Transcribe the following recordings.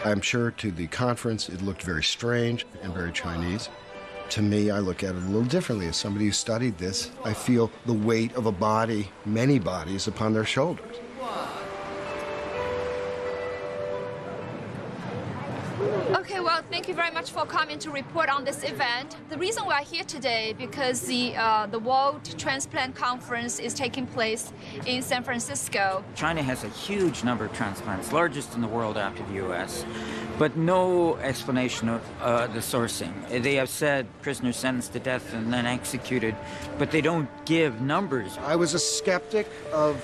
I'm sure to the conference it looked very strange and very Chinese. To me, I look at it a little differently. As somebody who studied this, I feel the weight of a body, many bodies, upon their shoulders. Okay, well, thank you very much for coming to report on this event. The reason we are here today because the World Transplant Conference is taking place in San Francisco. China has a huge number of transplants, largest in the world after the U.S., but no explanation of the sourcing. They have said prisoners sentenced to death and then executed, but they don't give numbers. I was a skeptic of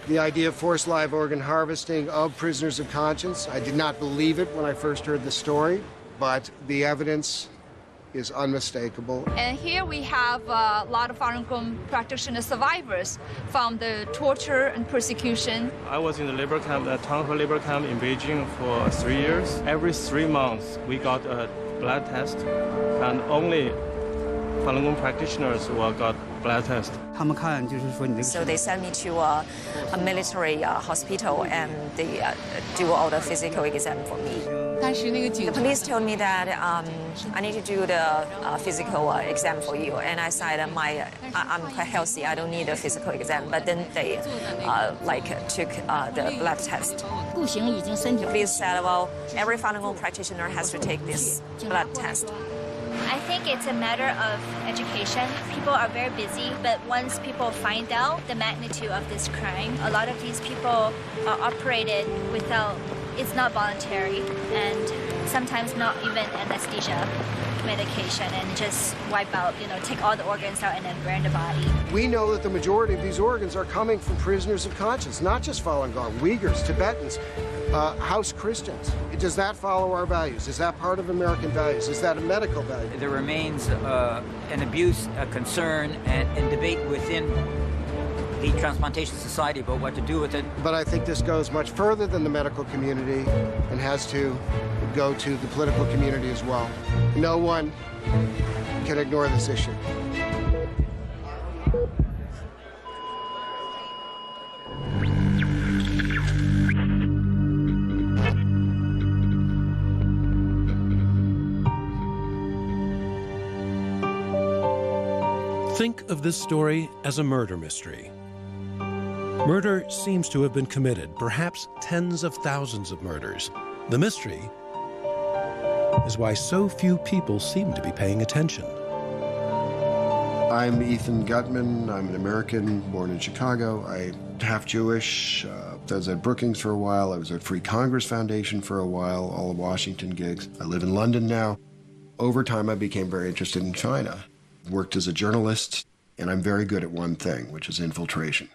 the idea of forced live organ harvesting of prisoners of conscience. I did not believe it when I first heard the story, but the evidence is unmistakable. And here we have a lot of Falun Gong practitioner survivors from the torture and persecution. I was in the labor camp, the Changhe labor camp in Beijing for 3 years. Every 3 months, we got a blood test, and only Falun Gong practitioners will got blood test. So they sent me to a military hospital and they do all the physical exam for me. The police told me that I need to do the physical exam for you, and I said I'm quite healthy, I don't need a physical exam. But then they took the blood test. The police said, well, every Falun Gong practitioner has to take this blood test. I think it's a matter of education. People are very busy, but once people find out the magnitude of this crime, a lot of these people are operated without, it's not voluntary, and sometimes not even anesthesia medication, and just wipe out, take all the organs out and then burn the body. We know that the majority of these organs are coming from prisoners of conscience, not just Falun Gong, Uyghurs, Tibetans, House Christians. Does that follow our values? Is that part of American values? Is that a medical value? There remains an abuse, a concern, and debate within the Transplantation Society about what to do with it. But I think this goes much further than the medical community and has to go to the political community as well. No one can ignore this issue. Think of this story as a murder mystery. Murder seems to have been committed, perhaps tens of thousands of murders. The mystery is why so few people seem to be paying attention. I'm Ethan Gutman. I'm an American born in Chicago. I'm half Jewish. I was at Brookings for a while. I was at Free Congress Foundation for a while, all of Washington gigs. I live in London now. Over time, I became very interested in China. Worked as a journalist, and I'm very good at one thing, which is infiltration.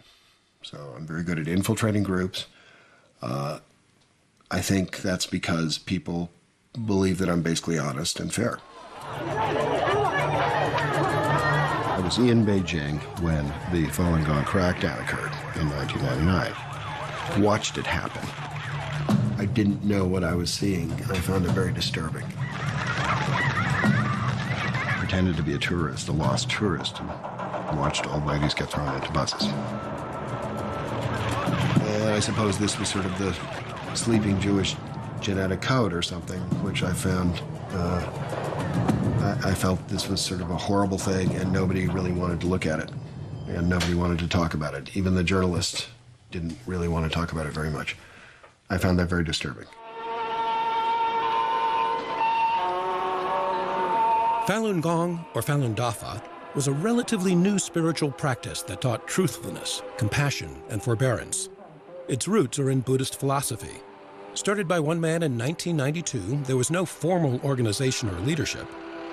So I'm very good at infiltrating groups. I think that's because people believe that I'm basically honest and fair. I was in Beijing when the Falun Gong crackdown occurred in 1999. Watched it happen. I didn't know what I was seeing, and I found it very disturbing. Pretended to be a tourist, a lost tourist, and watched old ladies get thrown into buses. And I suppose this was sort of the sleeping Jewish genetic code or something, which I found, I felt this was sort of a horrible thing, and nobody really wanted to look at it, and nobody wanted to talk about it. Even the journalists didn't really want to talk about it very much. I found that very disturbing. Falun Gong, or Falun Dafa, was a relatively new spiritual practice that taught truthfulness, compassion, and forbearance. Its roots are in Buddhist philosophy. Started by one man in 1992, there was no formal organization or leadership,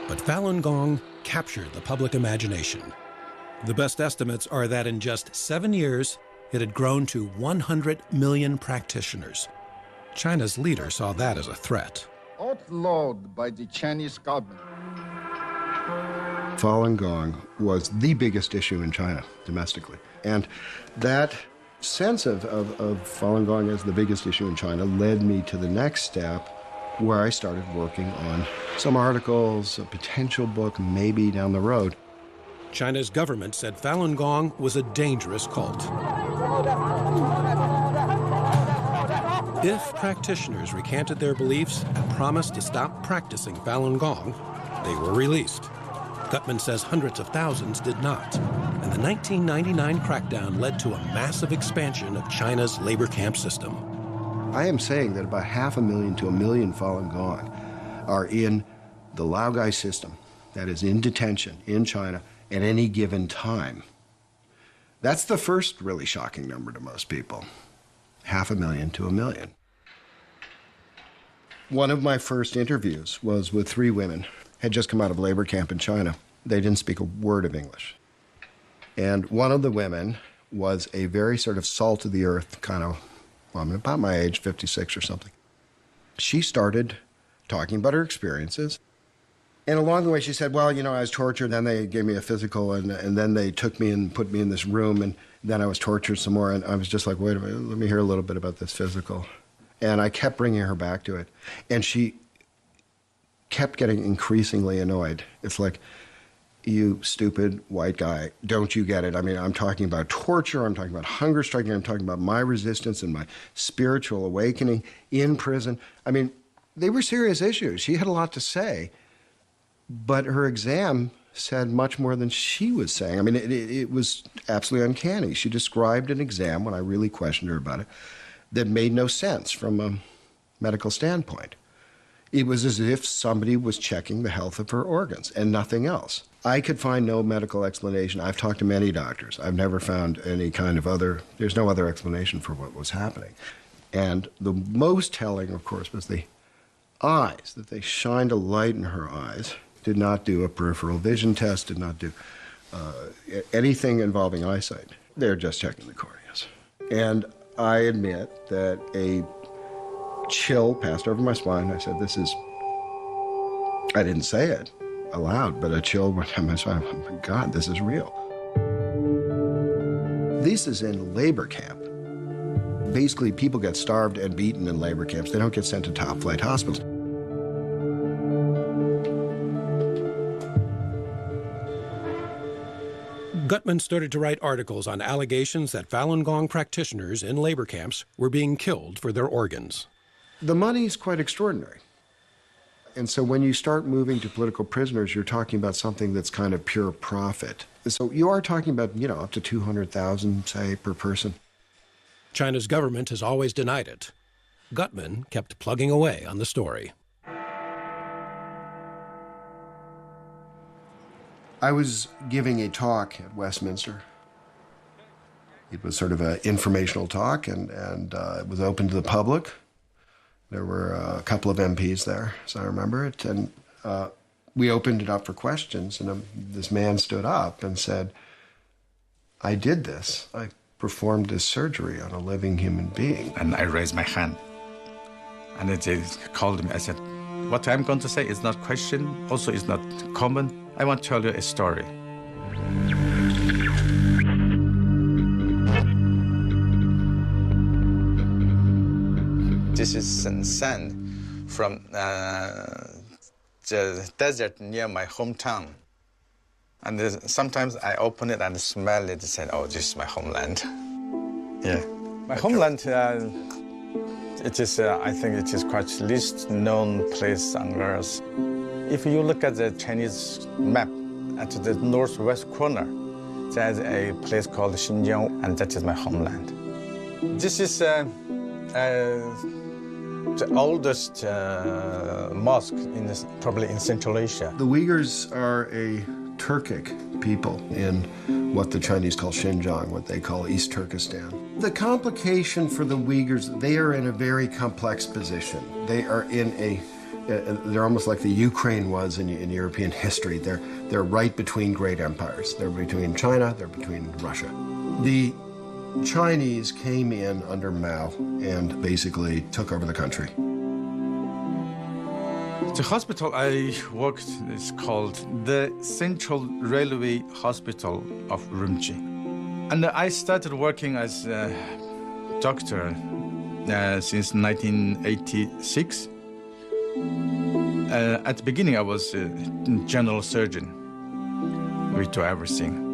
but Falun Gong captured the public imagination. The best estimates are that in just 7 years, it had grown to 100 million practitioners. China's leader saw that as a threat. Outlawed by the Chinese government. Falun Gong was the biggest issue in China domestically. And that sense of Falun Gong as the biggest issue in China led me to the next step, where I started working on some articles, a potential book, maybe down the road. China's government said Falun Gong was a dangerous cult. If practitioners recanted their beliefs and promised to stop practicing Falun Gong, they were released. Gutman says hundreds of thousands did not, and the 1999 crackdown led to a massive expansion of China's labor camp system. I am saying that about 500,000 to 1 million Falun Gong are in the Laogai system, that is in detention in China at any given time. That's the first really shocking number to most people. 500,000 to 1 million. One of my first interviews was with 3 women, had just come out of labor camp in China. They didn't speak a word of English. And one of the women was a very sort of salt-of-the-earth kind of, well, I'm about my age, 56 or something. She started talking about her experiences. And along the way, she said, well, you know, I was tortured, then they gave me a physical, and then they took me and put me in this room, and then I was tortured some more, and I was just like, wait a minute, let me hear a little bit about this physical. And I kept bringing her back to it. And she kept getting increasingly annoyed. It's like, you stupid white guy, don't you get it? I mean, I'm talking about torture, I'm talking about hunger striking, I'm talking about my resistance and my spiritual awakening in prison. I mean, they were serious issues. She had a lot to say, but her exam said much more than she was saying. I mean, it was absolutely uncanny. She described an exam, when I really questioned her about it, that made no sense from a medical standpoint. It was as if somebody was checking the health of her organs and nothing else. I could find no medical explanation. I've talked to many doctors. I've never found any kind of there's no other explanation for what was happening. And the most telling, of course, was the eyes, that they shined a light in her eyes, did not do a peripheral vision test, did not do anything involving eyesight. They're just checking the corneas. And I admit that a chill passed over my spine. I said, I didn't say it aloud, but a chill went down my spine. Oh my God, this is real. This is in labor camp. Basically, people get starved and beaten in labor camps. They don't get sent to top-flight hospitals. Gutman started to write articles on allegations that Falun Gong practitioners in labor camps were being killed for their organs. The money's quite extraordinary. And so when you start moving to political prisoners, you're talking about something that's kind of pure profit. So you are talking about, you know, up to 200,000, say, per person. China's government has always denied it. Gutman kept plugging away on the story. I was giving a talk at Westminster. It was sort of an informational talk, and it was open to the public. There were a couple of MPs there, as I remember it, and we opened it up for questions, and this man stood up and said, I did this. I performed this surgery on a living human being. And I raised my hand, and they called me. I said, what I'm going to say is not question, also is not comment. I want to tell you a story. This is sand from the desert near my hometown. And sometimes I open it and smell it and say, oh, this is my homeland. Yeah. My homeland, it is, I think it is quite least known place on Earth. If you look at the Chinese map, at the northwest corner, there's a place called Xinjiang, and that is my homeland. This is the oldest mosque probably in Central Asia. The Uyghurs are a Turkic people in what the Chinese call Xinjiang, what they call East Turkestan. The complication for the Uyghurs, they are in a very complex position. They are in they're almost like the Ukraine was in European history. They're right between great empires. They're between China, they're between Russia. The Chinese came in under Mao and basically took over the country. The hospital I worked is called the Central Railway Hospital of Urumqi. And I started working as a doctor since 1986. At the beginning, I was a general surgeon. We do everything.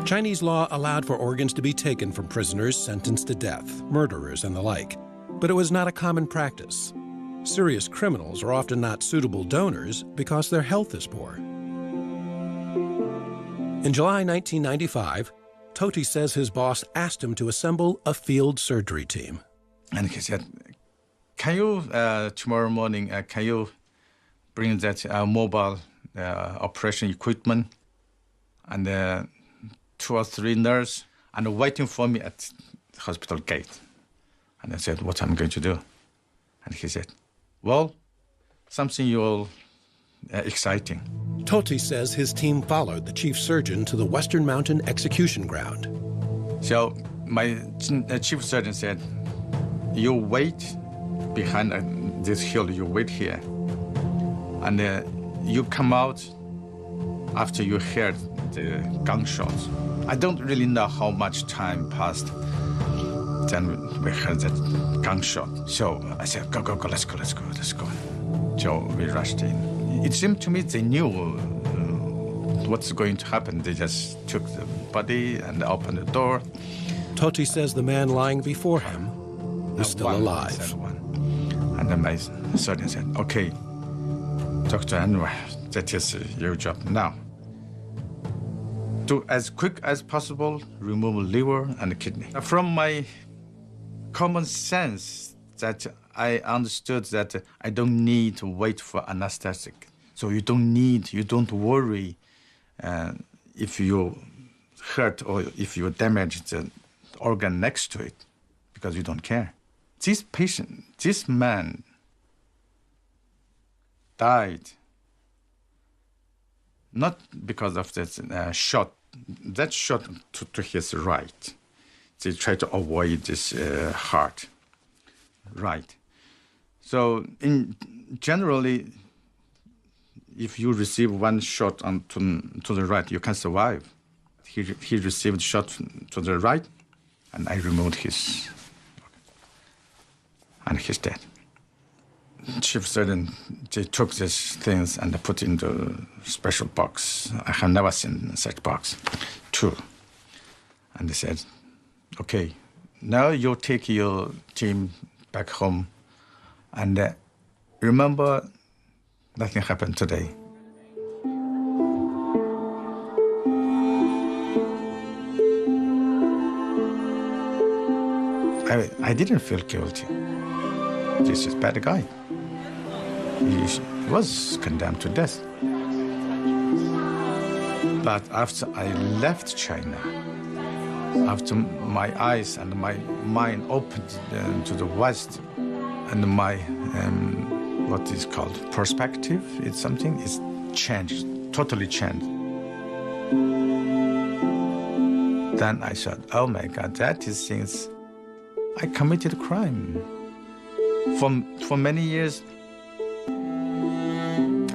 Chinese law allowed for organs to be taken from prisoners sentenced to death, murderers and the like. But it was not a common practice. Serious criminals are often not suitable donors because their health is poor. In July 1995, Toti says his boss asked him to assemble a field surgery team. And he said, can you, tomorrow morning, can you bring that mobile operation equipment and 2 or 3 nurses and waiting for me at the hospital gate? And I said, what am I going to do? And he said, well, something you'll exciting. Toti says his team followed the chief surgeon to the Western Mountain execution ground. So my chief surgeon said, you wait behind this hill, you wait here. And you come out after you heard the gunshots. I don't really know how much time passed. Then we heard that gunshot. So I said, go, let's go. So we rushed in. It seemed to me they knew what's going to happen. They just took the body and opened the door. Toti says the man lying before him is still alive. And then my surgeon said, okay, Dr. Anwar, that is your job now. To, as quick as possible, remove liver and kidney. From my common sense, that I understood that I don't need to wait for anesthetic. So you don't worry if you hurt or if you damage the organ next to it, because you don't care. This man died not because of that shot. That shot to his right. They try to avoid this heart. Right. So generally, if you receive one shot to the right, you can survive. He received shot to the right, and I removed his, and he's dead. Chief surgeon, they took these things and they put in the special box. I have never seen such box, 2. And they said, okay, now you take your team back home, and remember, nothing happened today. I didn't feel guilty. This is a bad guy. He was condemned to death. But after I left China, after my eyes and my mind opened to the West, and my, what is called perspective, it's something, it's changed, totally changed. Then I thought, oh my God, that is since I committed a crime. For many years,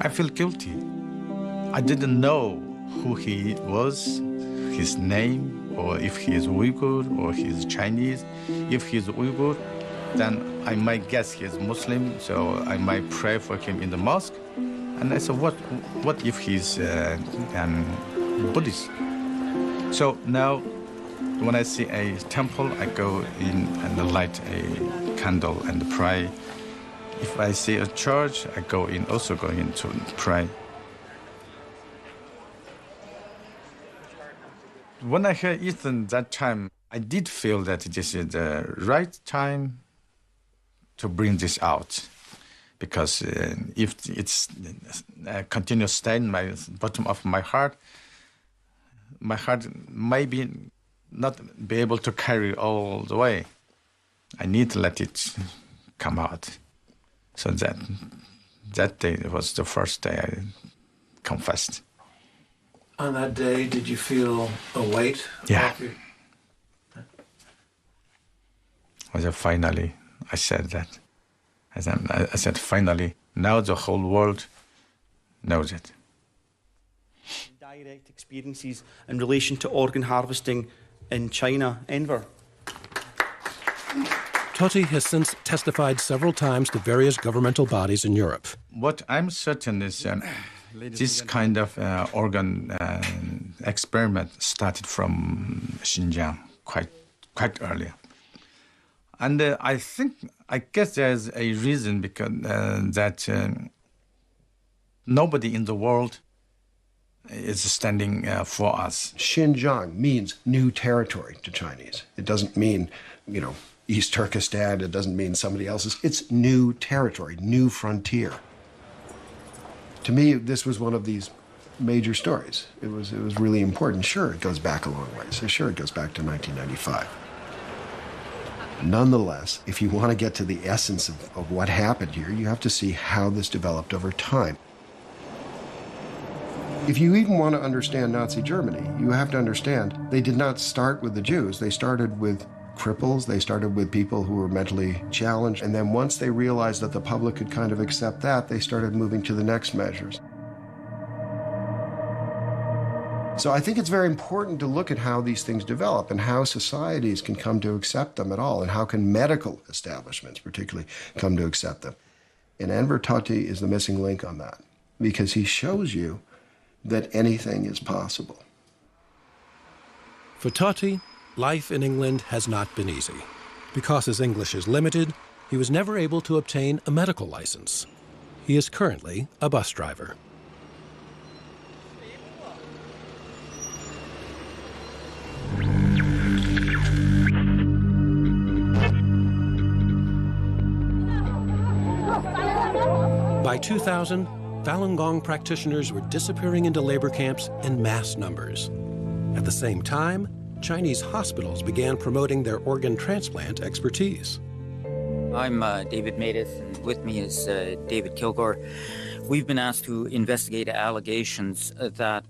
I feel guilty. I didn't know who he was, his name, or if he is Uyghur or he is Chinese. If he is Uyghur, then I might guess he is Muslim, so I might pray for him in the mosque. And I said, what if he's Buddhist? So now, when I see a temple, I go in and light a candle and pray. If I see a church, I also go in to pray. When I heard Ethan that time, I did feel that this is the right time to bring this out. Because if it's continues staying in my bottom of my heart maybe not be able to carry all the way. I need to let it come out. So that day was the first day I confessed. On that day, did you feel a weight? Yeah. Finally, I said that. I said, finally, now the whole world knows it. Direct experiences in relation to organ harvesting in China, Enver. Toti has since testified several times to various governmental bodies in Europe. What I'm certain is this kind of organ experiment started from Xinjiang quite early. And I guess there's a reason because that nobody in the world is standing for us. Xinjiang means new territory to Chinese. It doesn't mean, East Turkestan. It doesn't mean somebody else's. It's new territory, new frontier. To me, this was one of these major stories. It was really important. Sure, it goes back a long ways. Sure, it goes back to 1995. Nonetheless, if you want to get to the essence of what happened here, you have to see how this developed over time. If you even want to understand Nazi Germany, you have to understand they did not start with the Jews. They started with cripples. They started with people who were mentally challenged. And then once they realized that the public could kind of accept that, they started moving to the next measures. So I think it's very important to look at how these things develop and how societies can come to accept them at all, and how can medical establishments particularly come to accept them. And Enver Tohti is the missing link on that, because he shows you that anything is possible. For Tohti, life in England has not been easy. Because his English is limited, he was never able to obtain a medical license. He is currently a bus driver. By 2000, Falun Gong practitioners were disappearing into labor camps in mass numbers. At the same time, Chinese hospitals began promoting their organ transplant expertise. I'm David Matus, and with me is David Kilgore. We've been asked to investigate allegations that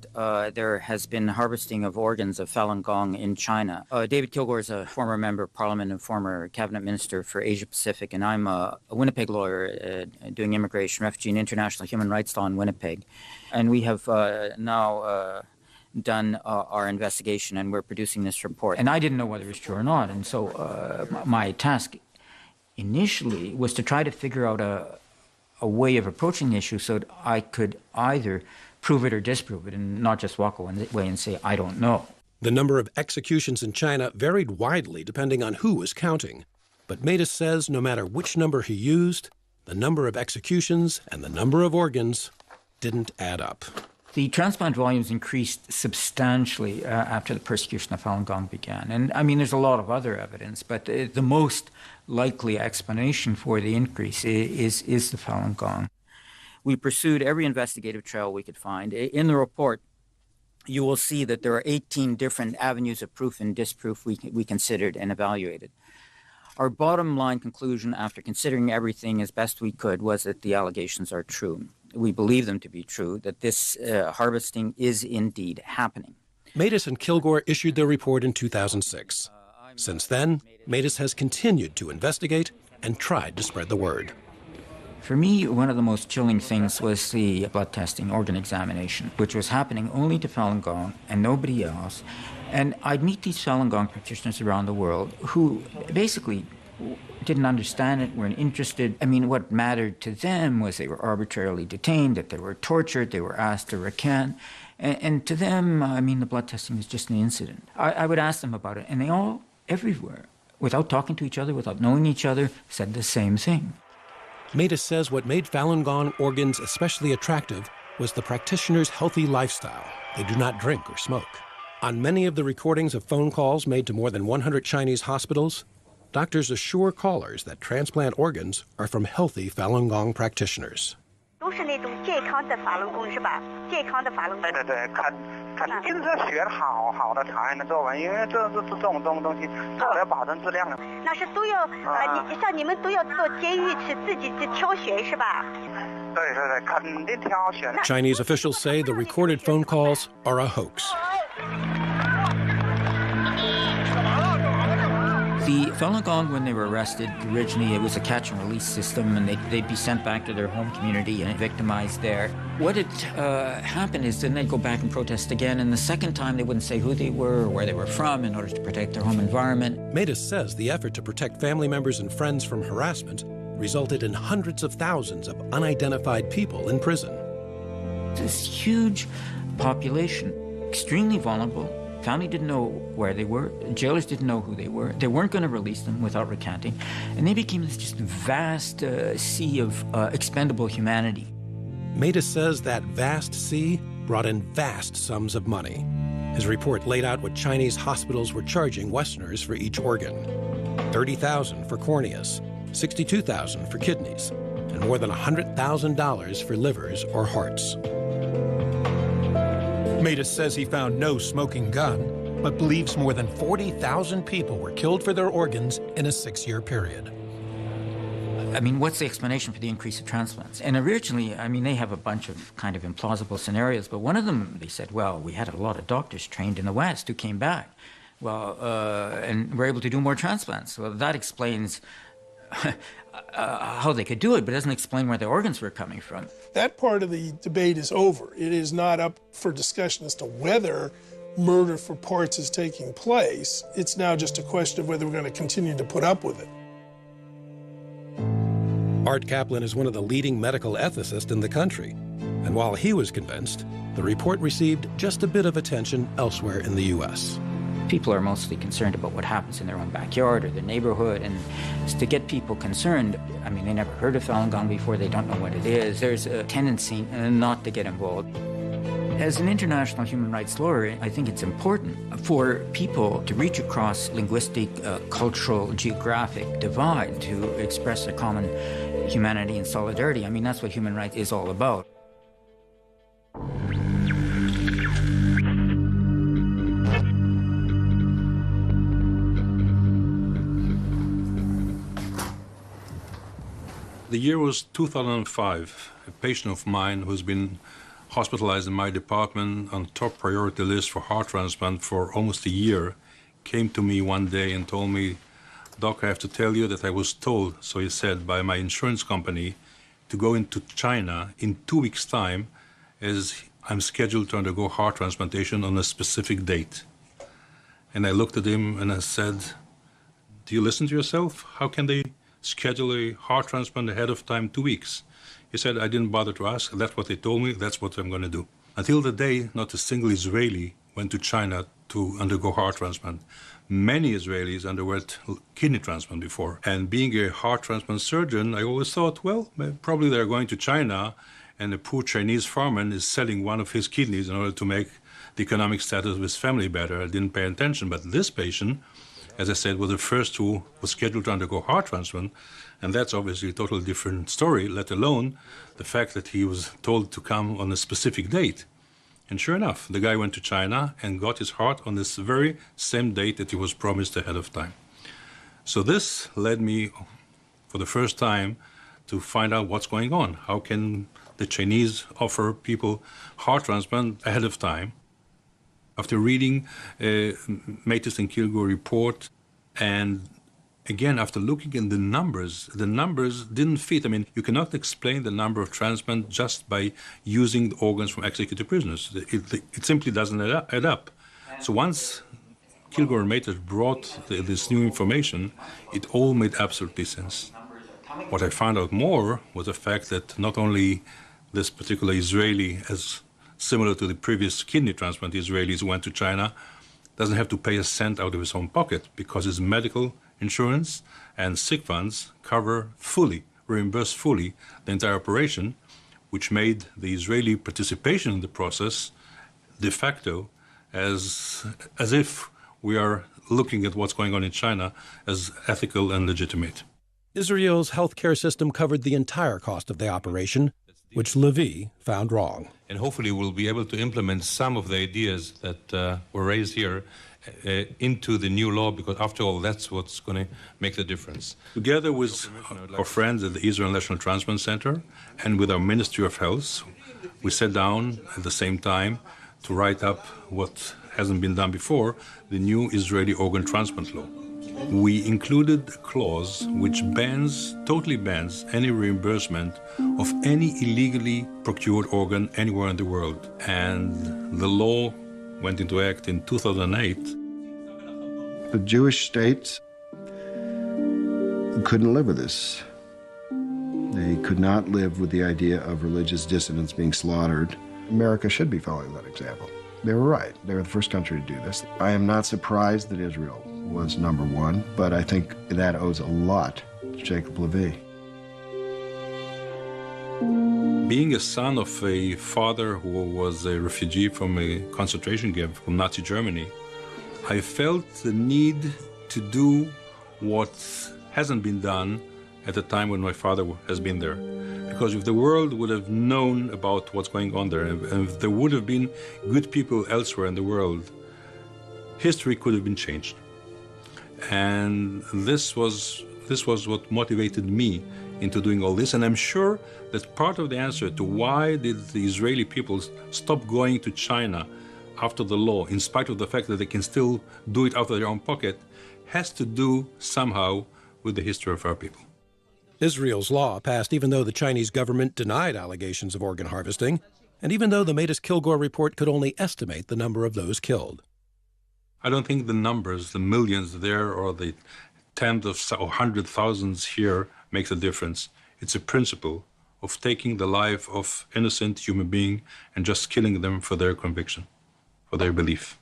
there has been harvesting of organs of Falun Gong in China. David Kilgore is a former member of parliament and former cabinet minister for Asia Pacific, and I'm a Winnipeg lawyer doing immigration, refugee, and international human rights law in Winnipeg. And we have now done our investigation, and we're producing this report. And I didn't know whether it was true or not, and so my task initially was to try to figure out a way of approaching the issue so that I could either prove it or disprove it and not just walk away and say, I don't know. The number of executions in China varied widely depending on who was counting. But Matus says no matter which number he used, the number of executions and the number of organs didn't add up. The transplant volumes increased substantially after the persecution of Falun Gong began. And I mean, there's a lot of other evidence, but the most likely explanation for the increase is the Falun Gong. We pursued every investigative trail we could find. In the report, you will see that there are 18 different avenues of proof and disproof we considered and evaluated. Our bottom line conclusion, after considering everything as best we could, was that the allegations are true. We believe them to be true, that this harvesting is indeed happening. Matus and Kilgore issued their report in 2006. Since then, Matus has continued to investigate and tried to spread the word. For me, one of the most chilling things was the blood testing, organ examination, which was happening only to Falun Gong and nobody else. And I'd meet these Falun Gong practitioners around the world who basically didn't understand it, weren't interested. I mean, what mattered to them was they were arbitrarily detained, that they were tortured, they were asked to recant. And to them, I mean, the blood testing was just an incident. I would ask them about it, and they all, everywhere, without talking to each other, without knowing each other, said the same thing. Matus says what made Falun Gong organs especially attractive was the practitioners' healthy lifestyle. They do not drink or smoke. On many of the recordings of phone calls made to more than 100 Chinese hospitals, doctors assure callers that transplant organs are from healthy Falun Gong practitioners. 都是那种健康的法轮功是吧？健康的法轮功。对对对，看就是学的好的才能做完，因为这种东西做了要保证质量的。那是都要像你们都要做监狱去自己去挑选是吧？对对对，肯定挑选。Chinese officials say the recorded phone calls are a hoax. The Falun Gong, when they were arrested, originally it was a catch and release system, and they'd be sent back to their home community and victimized there. What had happened is then they'd go back and protest again, and the second time they wouldn't say who they were or where they were from in order to protect their home environment. Matus says the effort to protect family members and friends from harassment resulted in hundreds of thousands of unidentified people in prison. This huge population, extremely vulnerable, Family didn't know where they were. Jailers didn't know who they were. They weren't going to release them without recanting. And they became this just vast sea of expendable humanity. Matus says that vast sea brought in vast sums of money. His report laid out what Chinese hospitals were charging Westerners for each organ. $30,000 for corneas, $62,000 for kidneys, and more than $100,000 for livers or hearts. Matus says he found no smoking gun, but believes more than 40,000 people were killed for their organs in a 6-year period. I mean, what's the explanation for the increase of transplants? And originally, I mean, they have a bunch of kind of implausible scenarios, but one of them, they said, well, we had a lot of doctors trained in the West who came back, and were able to do more transplants. Well, that explains how they could do it, but it doesn't explain where the organs were coming from. That part of the debate is over. It is not up for discussion as to whether murder for parts is taking place. It's now just a question of whether we're going to continue to put up with it. Art Kaplan is one of the leading medical ethicists in the country. And while he was convinced, the report received just a bit of attention elsewhere in the U.S. People are mostly concerned about what happens in their own backyard or their neighborhood, and to get people concerned, I mean, they never heard of Falun Gong before, they don't know what it is. There's a tendency not to get involved. As an international human rights lawyer, I think it's important for people to reach across linguistic, cultural, geographic divide to express a common humanity and solidarity. I mean, that's what human rights is all about. The year was 2005. A patient of mine who's been hospitalized in my department on top priority list for heart transplant for almost a year came to me one day and told me, "Doc, I have to tell you that I was told," so he said, by my insurance company to go into China in 2 weeks' time as I'm scheduled to undergo heart transplantation on a specific date. And I looked at him and I said, "Do you listen to yourself? How can they schedule a heart transplant ahead of time 2 weeks?" He said, "I didn't bother to ask. That's what they told me. That's what I'm going to do." Until the day, not a single Israeli went to China to undergo heart transplant. Many Israelis underwent kidney transplant before. And being a heart transplant surgeon, I always thought, well, probably they're going to China and a poor Chinese farmer is selling one of his kidneys in order to make the economic status of his family better. I didn't pay attention. But this patient, as I said, was the first who was scheduled to undergo heart transplant. And that's obviously a totally different story, let alone the fact that he was told to come on a specific date. And sure enough, the guy went to China and got his heart on this very same date that he was promised ahead of time. So this led me, for the first time, to find out what's going on. How can the Chinese offer people heart transplant ahead of time? After reading Matus and Kilgore report, and again, after looking at the numbers didn't fit. I mean, you cannot explain the number of transplants just by using the organs from executed prisoners. It simply doesn't add up. So once Kilgore and Matus brought this new information, it all made absolutely sense. What I found out more was the fact that not only this particular Israeli, as similar to the previous kidney transplant Israelis who went to China, doesn't have to pay a cent out of his own pocket because his medical insurance and sick funds reimburse fully the entire operation, which made the Israeli participation in the process de facto as if we are looking at what's going on in China as ethical and legitimate. Israel's healthcare system covered the entire cost of the operation, which Levy found wrong. And hopefully we'll be able to implement some of the ideas that were raised here into the new law, because after all, that's what's going to make the difference. Together with our friends at the Israel National Transplant Center and with our Ministry of Health, we sat down at the same time to write up what hasn't been done before, the new Israeli organ transplant law. We included a clause which totally bans any reimbursement of any illegally procured organ anywhere in the world. And the law went into act in 2008. The Jewish states couldn't live with this. They could not live with the idea of religious dissidents being slaughtered. America should be following that example. They were right. They were the first country to do this. I am not surprised that Israel was number one, but I think that owes a lot to Jacob Levy. Being a son of a father who was a refugee from a concentration camp from Nazi Germany, I felt the need to do what hasn't been done at the time when my father has been there. Because if the world would have known about what's going on there, and if there would have been good people elsewhere in the world, history could have been changed. And this was what motivated me into doing all this. And I'm sure that part of the answer to why did the Israeli people stop going to China after the law, in spite of the fact that they can still do it out of their own pocket, has to do somehow with the history of our people. Israel's law passed even though the Chinese government denied allegations of organ harvesting, and even though the Metis-Kilgore report could only estimate the number of those killed. I don't think the numbers, the millions there or the tens of or hundred thousands here makes a difference. It's a principle of taking the life of innocent human being and just killing them for their conviction, for their belief.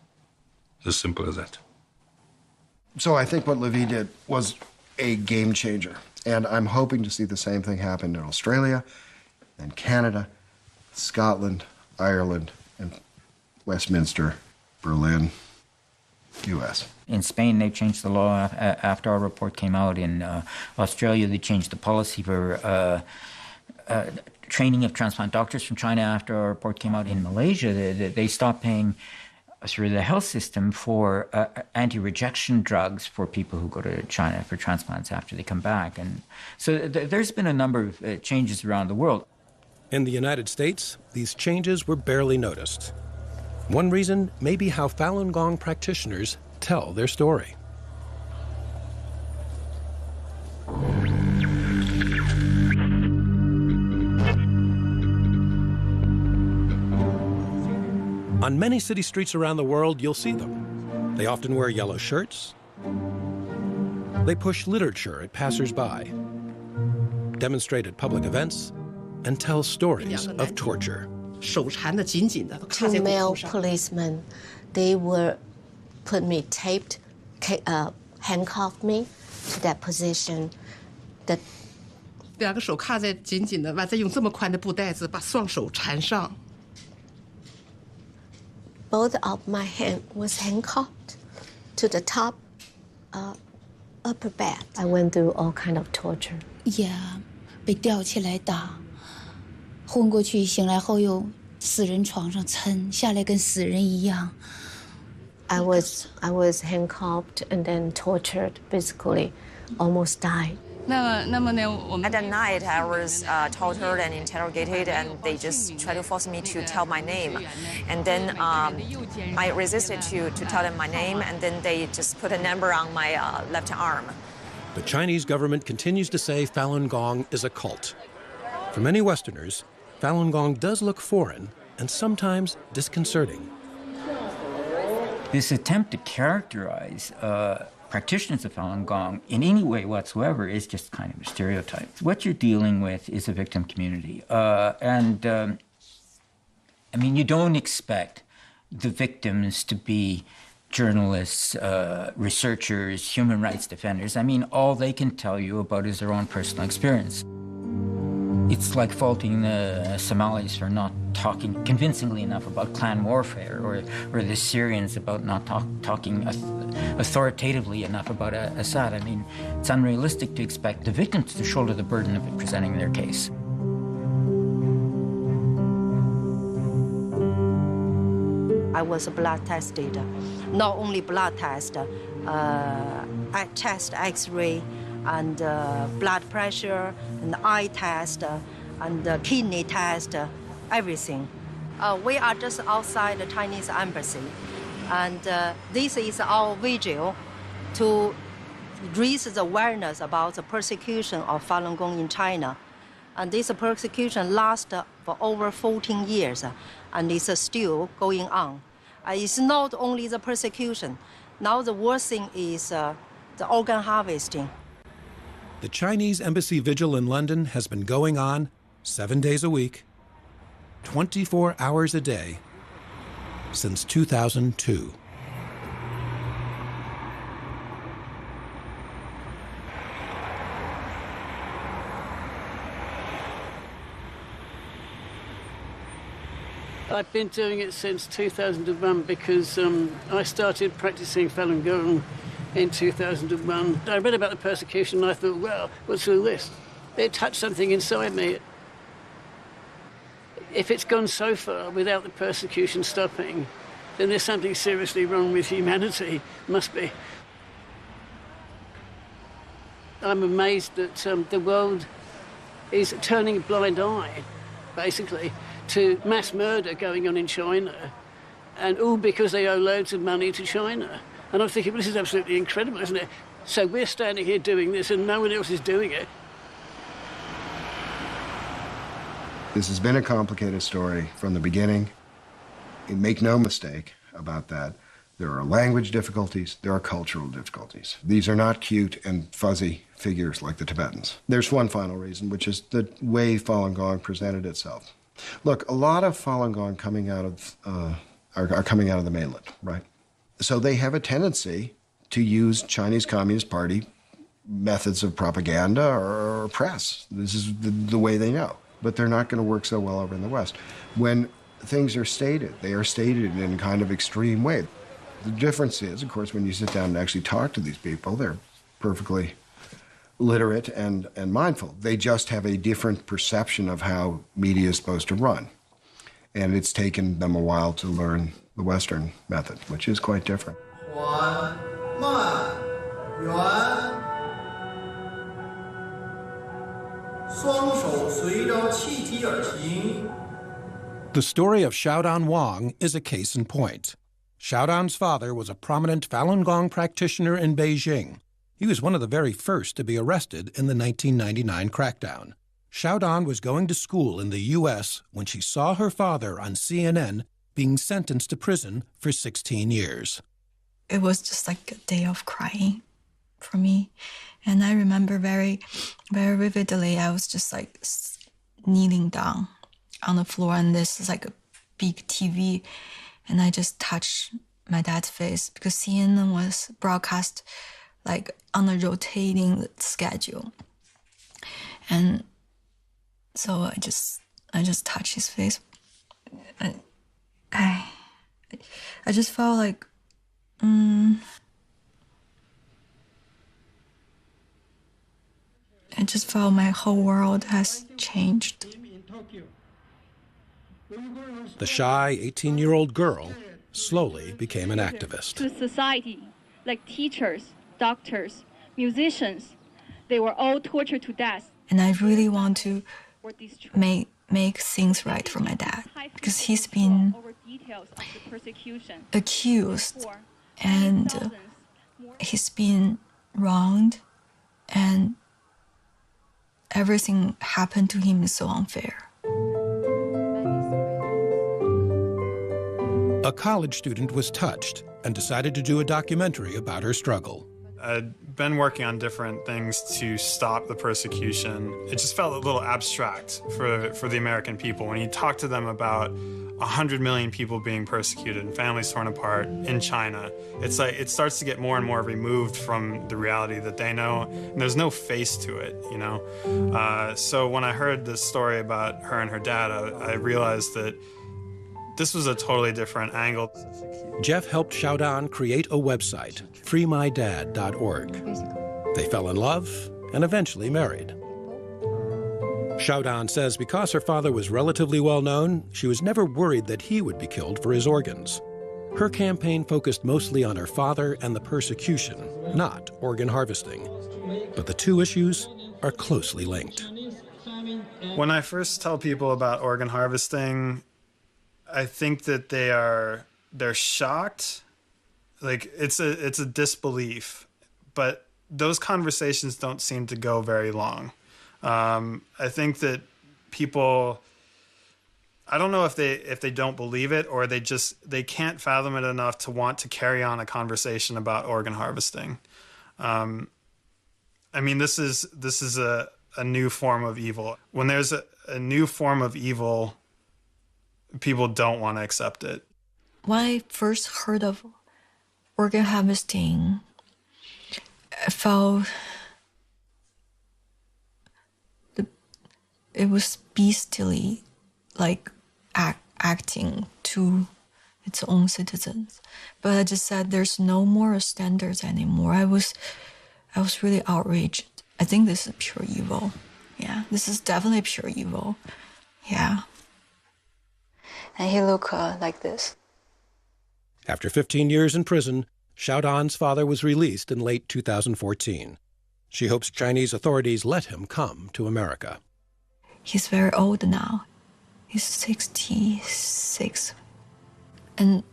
It's as simple as that. So I think what Levy did was a game changer. And I'm hoping to see the same thing happen in Australia, and Canada, Scotland, Ireland, and Westminster, Berlin, U.S. In Spain, they changed the law after our report came out. In Australia, they changed the policy for training of transplant doctors from China after our report came out. In Malaysia, they stopped paying through the health system for anti-rejection drugs for people who go to China for transplants after they come back. And so there's been a number of changes around the world. In the United States, these changes were barely noticed. One reason may be how Falun Gong practitioners tell their story. On many city streets around the world, you'll see them. They often wear yellow shirts. They push literature at passers-by, demonstrate at public events, and tell stories of torture. Two male policemen, they were put me taped, handcuffed me to that position. That 2个手卡在紧紧的，完再用这么宽的布袋子把双手缠上。 Both of my hand was handcuffed to the top upper back. I went through all kind of torture. Yeah, 被吊起来打，昏过去，醒来后又死人床上抻下来，跟死人一样。I was handcuffed and then tortured physically, almost died. At that night, I was tortured and interrogated, and they just tried to force me to tell my name. And then I resisted to tell them my name, and then they just put a number on my left arm. The Chinese government continues to say Falun Gong is a cult. For many Westerners, Falun Gong does look foreign and sometimes disconcerting. This attempt to characterize practitioners of Falun Gong in any way whatsoever is just kind of a stereotype. What you're dealing with is a victim community. I mean, you don't expect the victims to be journalists, researchers, human rights defenders. I mean, all they can tell you about is their own personal experience. It's like faulting the Somalis for not talking convincingly enough about clan warfare, or the Syrians about not talking authoritatively enough about Assad. I mean, it's unrealistic to expect the victims to shoulder the burden of presenting their case. I was blood tested, not only blood test, chest X-ray, and blood pressure, and eye test, and kidney test, everything. We are just outside the Chinese embassy, and this is our vigil to raise the awareness about the persecution of Falun Gong in China. And this persecution lasts for over 14 years, and it's still going on. It's not only the persecution. Now the worst thing is the organ harvesting. The Chinese embassy vigil in London has been going on 7 days a week, 24 hours a day, since 2002. I've been doing it since 2001 because I started practicing Falun Gong in 2001. I read about the persecution and I thought, well, what's all this? It touched something inside me. If it's gone so far without the persecution stopping, then there's something seriously wrong with humanity. Must be. I'm amazed that the world is turning a blind eye, basically, to mass murder going on in China, and all because they owe loads of money to China. And I'm thinking, well, this is absolutely incredible, isn't it? So we're standing here doing this and no one else is doing it. This has been a complicated story from the beginning. Make no mistake about that. There are language difficulties, there are cultural difficulties. These are not cute and fuzzy figures like the Tibetans. There's one final reason, which is the way Falun Gong presented itself. Look, a lot of Falun Gong are coming out of the mainland, right? So they have a tendency to use Chinese Communist Party methods of propaganda or press. This is the way they know. But they're not going to work so well over in the West. When things are stated, they are stated in a kind of extreme way. The difference is, of course, when you sit down and actually talk to these people, they're perfectly literate and mindful. They just have a different perception of how media is supposed to run. And it's taken them a while to learn the Western method, which is quite different. The story of Xiaodan Wang is a case in point. Xiaodan's father was a prominent Falun Gong practitioner in Beijing. He was one of the very first to be arrested in the 1999 crackdown. Xiaodan was going to school in the U.S. when she saw her father on CNN being sentenced to prison for 16 years. It was just like a day of crying for me. And I remember very, very vividly, I was just like kneeling down on the floor, and this is like a big TV, and I just touched my dad's face because CNN was broadcast like on a rotating schedule. And so I just touched his face. I just felt like, I just felt my whole world has changed. The shy 18-year-old girl slowly became an activist. To society, like teachers, doctors, musicians, they were all tortured to death. And I really want to make things right for my dad, because he's been accused and he's been wronged, and everything happened to him is so unfair. A college student was touched and decided to do a documentary about her struggle. I'd been working on different things to stop the persecution. It just felt a little abstract for the American people. When you talk to them about 100 million people being persecuted and families torn apart in China, it's like it starts to get more and more removed from the reality that they know, and there's no face to it, you know? So when I heard this story about her and her dad, I realized that this was a totally different angle. Jeff helped Xiaodan create a website, freemydad.org. They fell in love and eventually married. Xiaodan says because her father was relatively well known, she was never worried that he would be killed for his organs. Her campaign focused mostly on her father and the persecution, not organ harvesting. But the two issues are closely linked. When I first tell people about organ harvesting, I think that they're shocked. Like it's a disbelief, but those conversations don't seem to go very long. I think that people, I don't know if they don't believe it or they can't fathom it enough to want to carry on a conversation about organ harvesting. I mean, this is a new form of evil. When there's a new form of evil, people don't want to accept it. when I first heard of organ harvesting, I felt it was beastly, like acting to its own citizens. But I just said there's no moral standards anymore. I was really outraged. I think this is pure evil. Yeah, this is definitely pure evil. Yeah. And he looked like this. After 15 years in prison, Xiaodan's father was released in late 2014. She hopes Chinese authorities let him come to America. He's very old now. He's 66. And,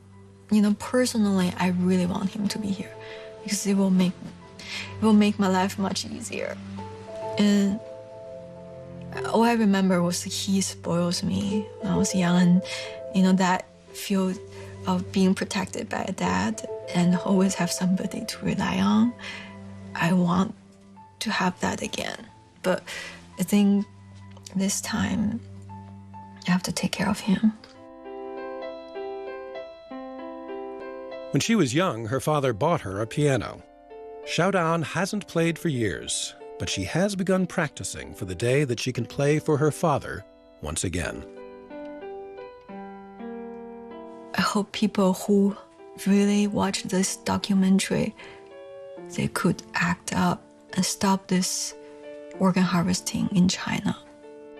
personally, I really want him to be here because it will make my life much easier. And all I remember was he spoils me when I was young, and, that feel of being protected by a dad and always have somebody to rely on. I want to have that again. But I think this time I have to take care of him. When she was young, her father bought her a piano. Xiaodan hasn't played for years, but she has begun practicing for the day that she can play for her father once again. I hope people who really watch this documentary, they could act up and stop this organ harvesting in China.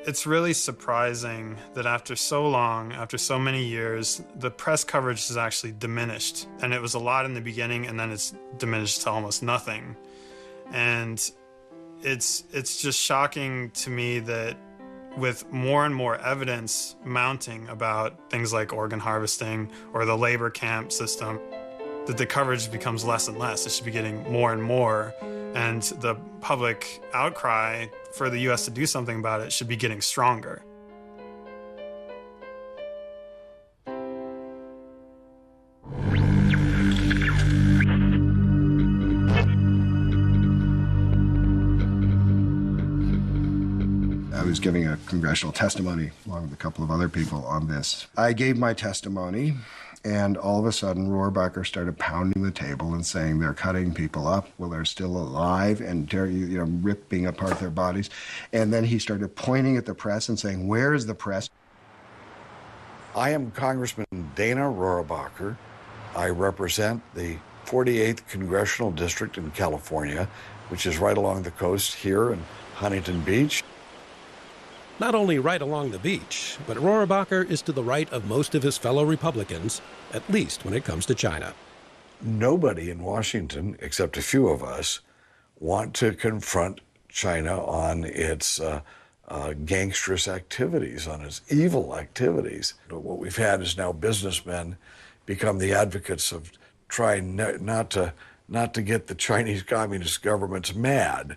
It's really surprising that after so long, after so many years, the press coverage has actually diminished. And it was a lot in the beginning, and then it's diminished to almost nothing. And it's just shocking to me that with more and more evidence mounting about things like organ harvesting or the labor camp system, that the coverage becomes less and less. It should be getting more and more. And the public outcry for the U.S. to do something about it should be getting stronger. I was giving a congressional testimony along with a couple of other people on this. I gave my testimony, and all of a sudden Rohrabacher started pounding the table and saying they're cutting people up while they're still alive and ripping apart their bodies. And then he started pointing at the press and saying, "Where is the press?" I am Congressman Dana Rohrabacher. I represent the 48th Congressional District in California, which is right along the coast here in Huntington Beach. Not only right along the beach, but Rohrabacher is to the right of most of his fellow Republicans, at least when it comes to China. Nobody in Washington, except a few of us, want to confront China on its gangsterous activities, on its evil activities. What we've had is now businessmen become the advocates of trying not to get the Chinese Communist governments mad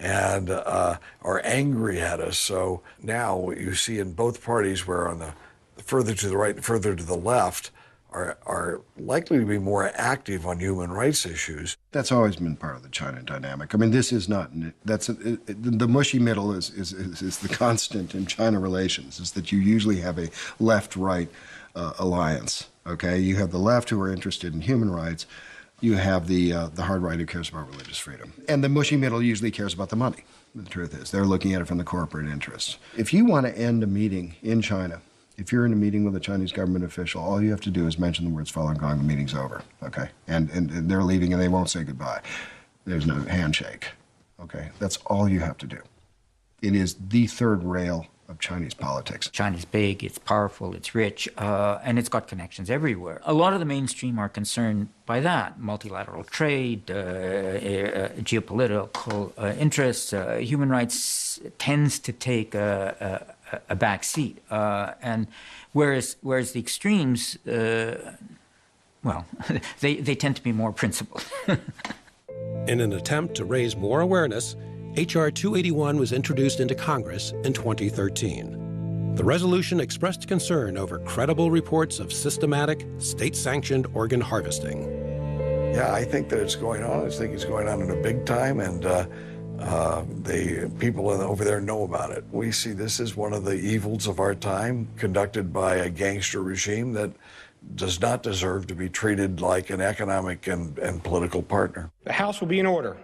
and are angry at us. So now what you see in both parties, where on the further to the right and further to the left, are likely to be more active on human rights issues. That's always been part of the China dynamic. I mean, this is not, the mushy middle is the constant in China relations, is that you usually have a left-right alliance, okay? You have the left who are interested in human rights. You have the hard right who cares about religious freedom. And the mushy middle usually cares about the money. The truth is, they're looking at it from the corporate interests. If you want to end a meeting in China, if you're in a meeting with a Chinese government official, all you have to do is mention the words Falun Gong, the meeting's over, okay? And they're leaving and they won't say goodbye. There's no handshake, okay? That's all you have to do. It is the third rail of Chinese politics. China's big, it's powerful, it's rich, and it's got connections everywhere. A lot of the mainstream are concerned by that. Multilateral trade, geopolitical interests, human rights tends to take a back seat. And whereas the extremes, well, they tend to be more principled. In an attempt to raise more awareness, H.R. 281 was introduced into Congress in 2013. The resolution expressed concern over credible reports of systematic, state-sanctioned organ harvesting. Yeah, I think that it's going on. I think it's going on in a big time, and the people over there know about it. We see this as one of the evils of our time, conducted by a gangster regime that does not deserve to be treated like an economic and political partner. The House will be in order.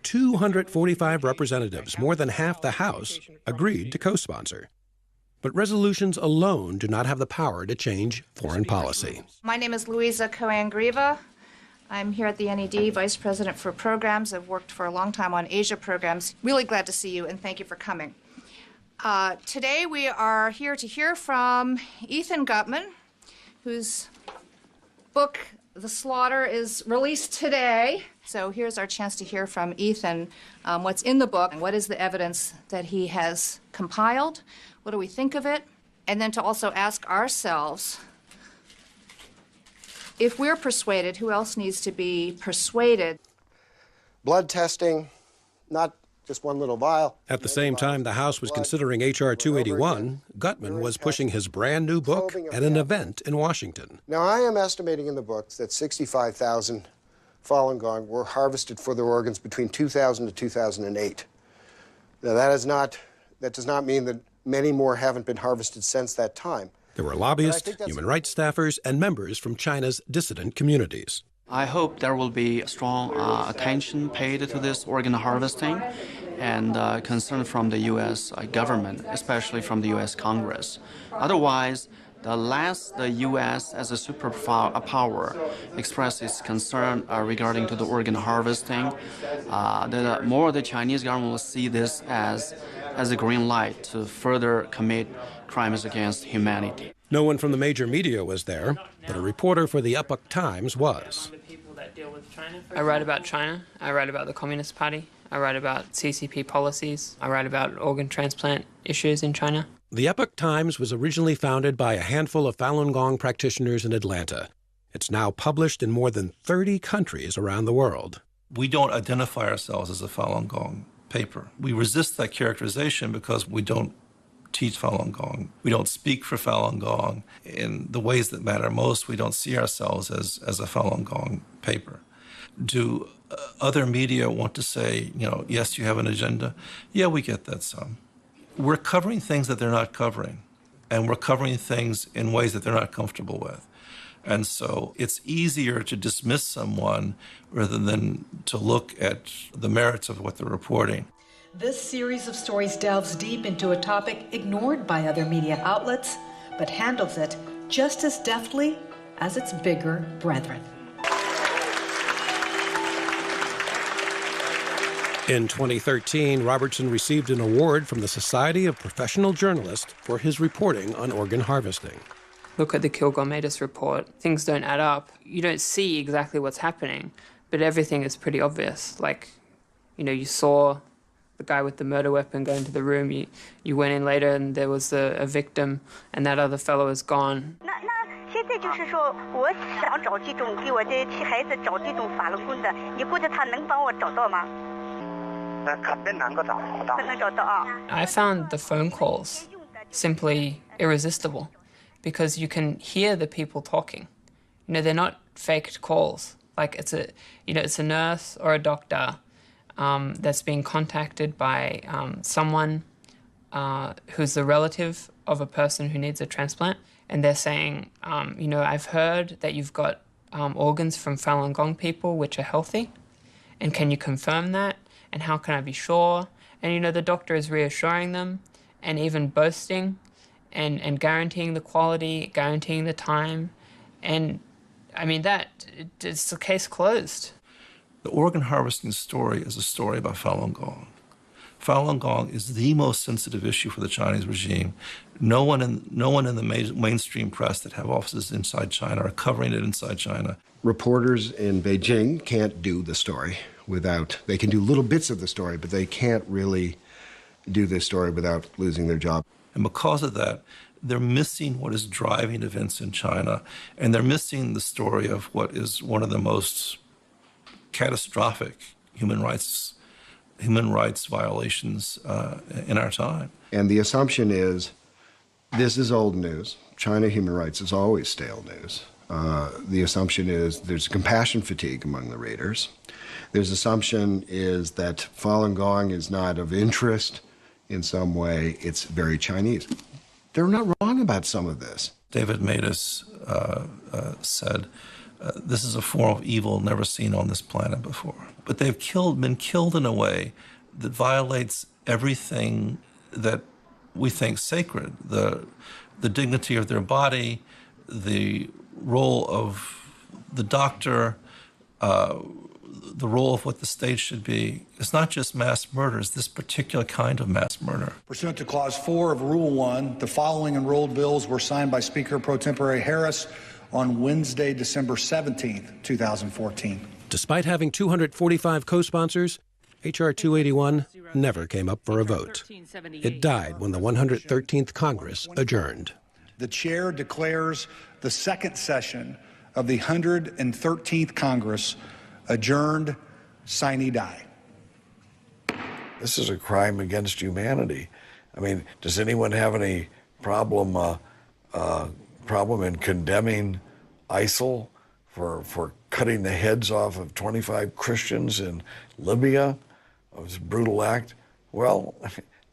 245 representatives, more than half the House, agreed to co-sponsor. But resolutions alone do not have the power to change foreign policy. My name is Louisa Cohen-Grieva. I'm here at the NED, Vice President for Programs. I've worked for a long time on Asia programs. Really glad to see you, and thank you for coming. Today we are here to hear from Ethan Gutmann, whose book, The Slaughter, is released today. So here's our chance to hear from Ethan what's in the book, and what is the evidence that he has compiled, what do we think of it, and then to also ask ourselves, if we're persuaded, who else needs to be persuaded? Blood testing, not just one little vial. At the same time the House was considering H.R. 281, Gutmann was pushing his brand new book at an event in Washington. Now, I am estimating in the book that 65,000 Falun Gong were harvested for their organs between 2000 to 2008. Now, that does not mean that many more haven't been harvested since that time. There were lobbyists, human rights staffers, and members from China's dissident communities. I hope there will be strong attention paid to this organ harvesting and concern from the U.S. government, especially from the U.S. Congress. Otherwise, the less the U.S. as a superpower expresses concern regarding to the organ harvesting, the more the Chinese government will see this as a green light to further commit crimes against humanity. No one from the major media was there, but a reporter for the Epoch Times was. I write about China, I write about the Communist Party, I write about CCP policies, I write about organ transplant issues in China. The Epoch Times was originally founded by a handful of Falun Gong practitioners in Atlanta. It's now published in more than 30 countries around the world. We don't identify ourselves as a Falun Gong paper. We resist that characterization because we don't teach Falun Gong. We don't speak for Falun Gong. In the ways that matter most, we don't see ourselves as a Falun Gong paper. Do other media want to say, yes, you have an agenda? Yeah, we get that some. We're covering things that they're not covering, and we're covering things in ways that they're not comfortable with. And so it's easier to dismiss someone rather than to look at the merits of what they're reporting. This series of stories delves deep into a topic ignored by other media outlets, but handles it just as deftly as its bigger brethren. In 2013, Robertson received an award from the Society of Professional Journalists for his reporting on organ harvesting. Look at the Kilgour-Matus report. Things don't add up. You don't see exactly what's happening, but everything is pretty obvious. Like, you saw the guy with the murder weapon go into the room. You went in later and there was a victim, and that other fellow is gone. 现在就是说，我想找这种给我的孩子找这种法轮功的，你觉得他能帮我找到吗？那肯定能够找到。能找到啊。I found the phone calls simply irresistible because you can hear the people talking. They're not faked calls. Like it's a nurse or a doctor that's being contacted by someone who's the relative of a person who needs a transplant. And they're saying, I've heard that you've got organs from Falun Gong people which are healthy. And can you confirm that? And how can I be sure? And, the doctor is reassuring them and even boasting and guaranteeing the quality, guaranteeing the time. And, it's the case closed. The organ harvesting story is a story about Falun Gong. Falun Gong is the most sensitive issue for the Chinese regime. No one in the mainstream press that have offices inside China are covering it inside China. Reporters in Beijing can't do the story they can do little bits of the story, but they can't really do this story without losing their job. And because of that, they're missing what is driving events in China, and they're missing the story of what is one of the most catastrophic human rights violations in our time. And the assumption is, this is old news. China human rights is always stale news. The assumption is there's compassion fatigue among the readers. There's assumption is that Falun Gong is not of interest in some way. It's very Chinese. They're not wrong about some of this. David Matus said, this is a form of evil never seen on this planet before. But they've been killed in a way that violates everything that we think sacred, the dignity of their body, the role of the doctor, the role of what the state should be. It's not just mass murder, it's this particular kind of mass murder. Pursuant to Clause 4 of Rule 1, the following enrolled bills were signed by Speaker Pro Tempore Harris on Wednesday, December 17th, 2014. Despite having 245 co-sponsors, H.R. 281 never came up for a vote. It died when the 113th Congress adjourned. The chair declares the second session of the 113th Congress adjourned sine die. This is a crime against humanity. I mean, does anyone have any problem in condemning ISIL for cutting the heads off of 25 Christians in Libya? It was a brutal act. Well,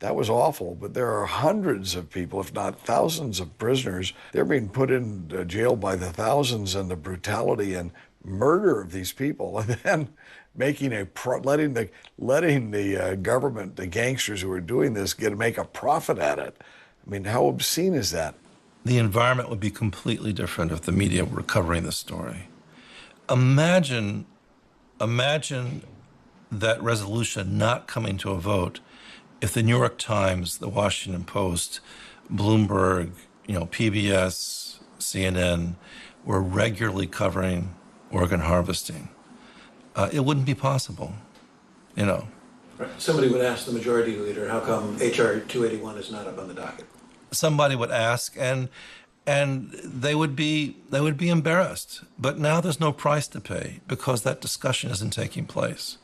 that was awful, but there are hundreds of people, if not thousands of prisoners. They're being put in jail by the thousands, and the brutality and murder of these people, and then making letting the government, the gangsters who are doing this, make a profit at it. I mean, how obscene is that? The environment would be completely different if the media were covering the story. Imagine that resolution not coming to a vote if the New York Times, the Washington Post, Bloomberg, PBS, CNN were regularly covering organ harvesting. It wouldn't be possible, Right. Somebody would ask the majority leader, how come H.R. 281 is not up on the docket? Somebody would ask, and they would be embarrassed. But now there's no price to pay because that discussion isn't taking place.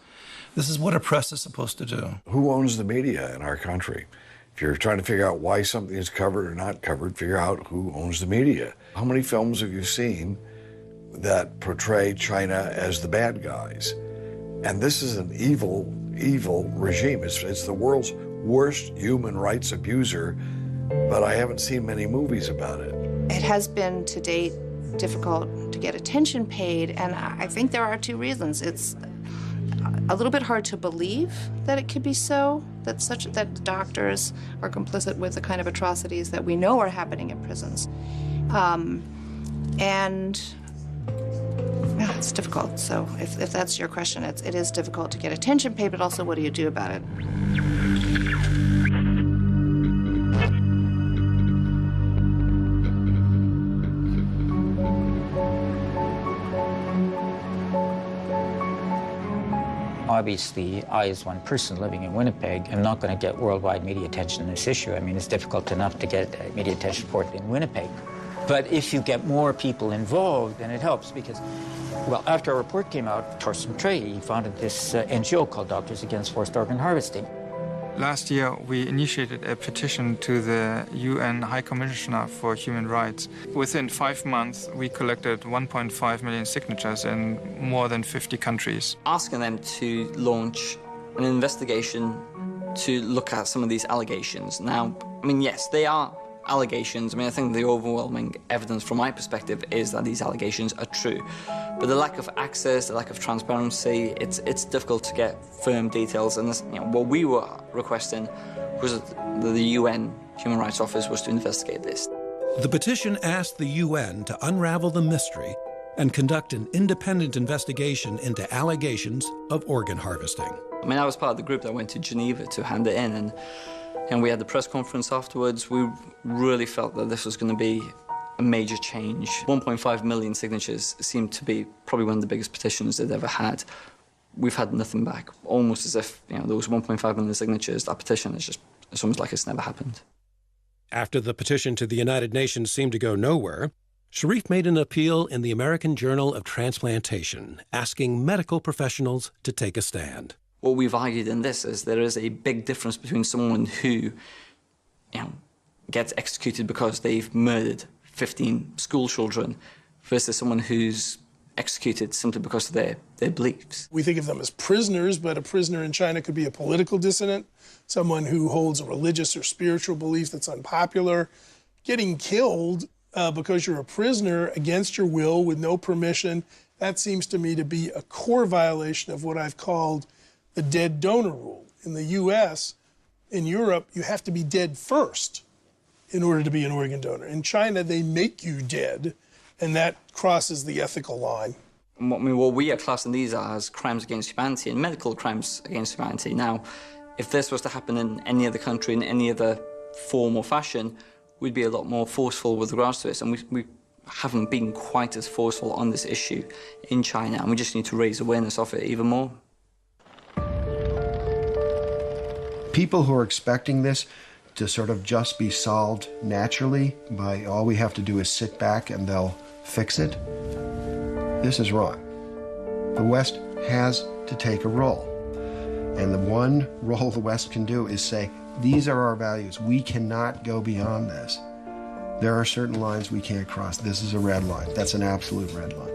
This is what a press is supposed to do. Who owns the media in our country? If you're trying to figure out why something is covered or not covered, figure out who owns the media. How many films have you seen that portray China as the bad guys? And this is an evil, evil regime. It's the world's worst human rights abuser, but I haven't seen many movies about it. It has been, to date, difficult to get attention paid, and I think there are two reasons. It's a little bit hard to believe that it could be so, that doctors are complicit with the kind of atrocities that we know are happening in prisons. And yeah, it's difficult. So if that's your question, it is difficult to get attention paid, but also what do you do about it? Obviously, I, as one person living in Winnipeg, am not going to get worldwide media attention on this issue. I mean, it's difficult enough to get media attention for it in Winnipeg. But if you get more people involved, then it helps because, well, after our report came out, Torsten Trey founded this NGO called Doctors Against Forced Organ Harvesting. Last year, we initiated a petition to the UN High Commissioner for Human Rights. Within 5 months, we collected 1.5 million signatures in more than 50 countries. Asking them to launch an investigation to look at some of these allegations. Now, I mean, yes, they are allegations. I mean, I think the overwhelming evidence from my perspective is that these allegations are true. But the lack of access, the lack of transparency, it's difficult to get firm details. And this, what we were requesting was that the UN Human Rights Office was to investigate this. The petition asked the UN to unravel the mystery and conduct an independent investigation into allegations of organ harvesting. I mean, I was part of the group that went to Geneva to hand it in, and we had the press conference afterwards. We really felt that this was going to be a major change. 1.5 million signatures seemed to be probably one of the biggest petitions they'd ever had. We've had nothing back, almost as if those 1.5 million signatures, that petition is it's almost like it's never happened. After the petition to the United Nations seemed to go nowhere, Sharif made an appeal in the American Journal of Transplantation, asking medical professionals to take a stand. What we've argued in this is there is a big difference between someone who gets executed because they've murdered 15 school children versus someone who's executed simply because of their beliefs. We think of them as prisoners, but a prisoner in China could be a political dissident, someone who holds a religious or spiritual belief that's unpopular. Getting killed because you're a prisoner against your will with no permission. That seems to me to be a core violation of what I've called the dead donor rule. In the US, in Europe, you have to be dead first in order to be an organ donor. In China, they make you dead, and that crosses the ethical line. What we are classing these as crimes against humanity and medical crimes against humanity. Now, if this was to happen in any other country, in any other form or fashion, we'd be a lot more forceful with regards to this, and we haven't been quite as forceful on this issue in China, and we just need to raise awareness of it even more. People who are expecting this to sort of just be solved naturally by all we have to do is sit back and they'll fix it, this is wrong. The West has to take a role. And the one role the West can do is say, these are our values. We cannot go beyond this. There are certain lines we can't cross. This is a red line. That's an absolute red line.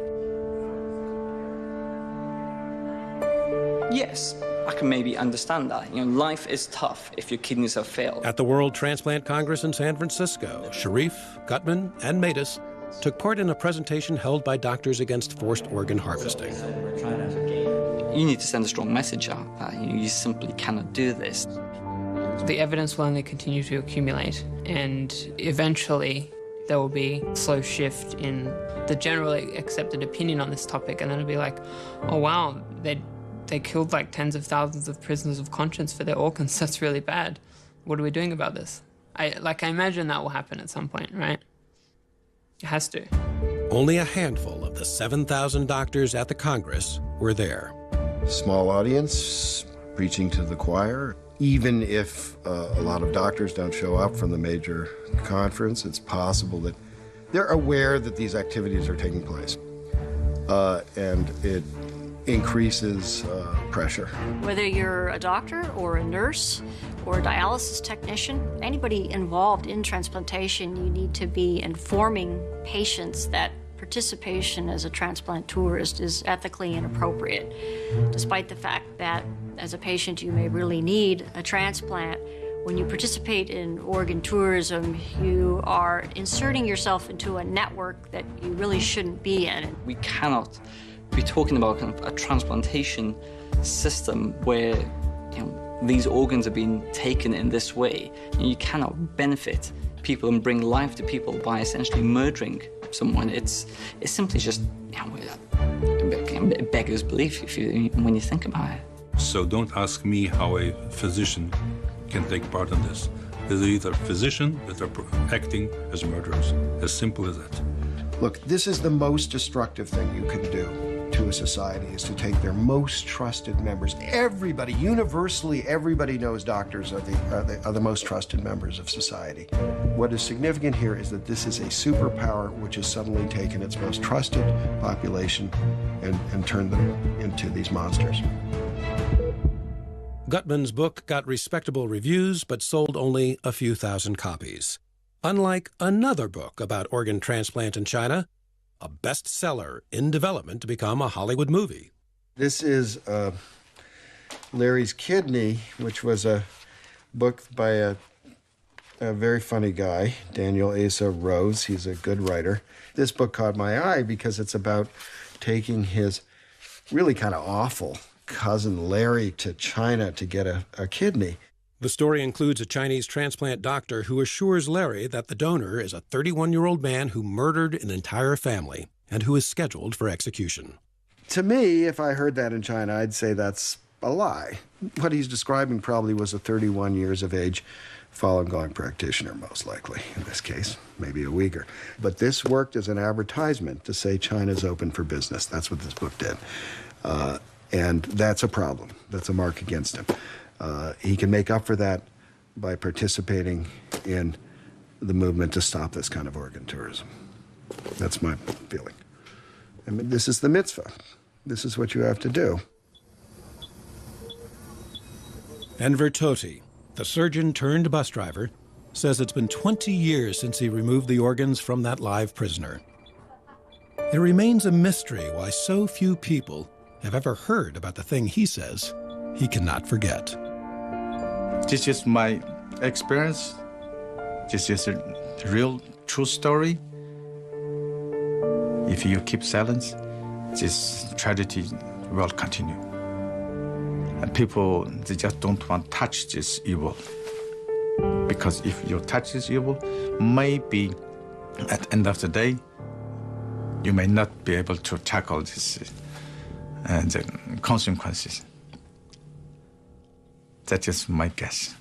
Yes, I can maybe understand that. You know, life is tough if your kidneys have failed. At the World Transplant Congress in San Francisco, Sharif, Gutman, and Matus took part in a presentation held by Doctors Against Forced Organ Harvesting. You need to send a strong message out that you simply cannot do this. The evidence will only continue to accumulate, and eventually there will be a slow shift in the generally accepted opinion on this topic, and then it'll be like, oh wow, they killed like tens of thousands of prisoners of conscience for their organs. That's really bad. What are we doing about this? I imagine that will happen at some point, right? It has to. Only a handful of the 7,000 doctors at the Congress were there. Small audience, preaching to the choir. Even if a lot of doctors don't show up from the major conference, it's possible that they're aware that these activities are taking place. And it increases pressure. Whether you're a doctor or a nurse or a dialysis technician, anybody involved in transplantation, you need to be informing patients that participation as a transplant tourist is ethically inappropriate, despite the fact that as a patient you may really need a transplant. When you participate in organ tourism, you are inserting yourself into a network that you really shouldn't be in. We cannot be talking about kind of a transplantation system where these organs are being taken in this way. You cannot benefit people and bring life to people by essentially murdering someone. It's simply just it beggars belief when you think about it. So don't ask me how a physician can take part in this. There's either physicians that are acting as murderers. As simple as that. Look, this is the most destructive thing you can do to a society, is to take their most trusted members. Everybody, universally, everybody knows doctors are the most trusted members of society. What is significant here is that this is a superpower which has suddenly taken its most trusted population and turned them into these monsters. Gutman's book got respectable reviews, but sold only a few thousand copies. Unlike another book about organ transplant in China, a bestseller in development to become a Hollywood movie. This is Larry's Kidney, which was a book by a very funny guy, Daniel Asa Rose. He's a good writer. This book caught my eye because it's about taking his really kind of awful cousin Larry to China to get a kidney. The story includes a Chinese transplant doctor who assures Larry that the donor is a 31-year-old man who murdered an entire family and who is scheduled for execution. To me, if I heard that in China, I'd say that's a lie. What he's describing probably was a 31 years of age Falun Gong practitioner, most likely, in this case, maybe a Uyghur. But this worked as an advertisement to say China's open for business. That's what this book did. And that's a problem. That's a mark against him. He can make up for that by participating in the movement to stop this kind of organ tourism. That's my feeling. I mean, this is the mitzvah. This is what you have to do. Enver Toti, the surgeon turned bus driver, says it's been 20 years since he removed the organs from that live prisoner. It remains a mystery why so few people have ever heard about the thing he says he cannot forget. This is my experience. This is a real true story. If you keep silence, this tragedy will continue. And people, they just don't want to touch this evil. Because if you touch this evil, maybe at the end of the day, you may not be able to tackle this the consequences. That is my guess.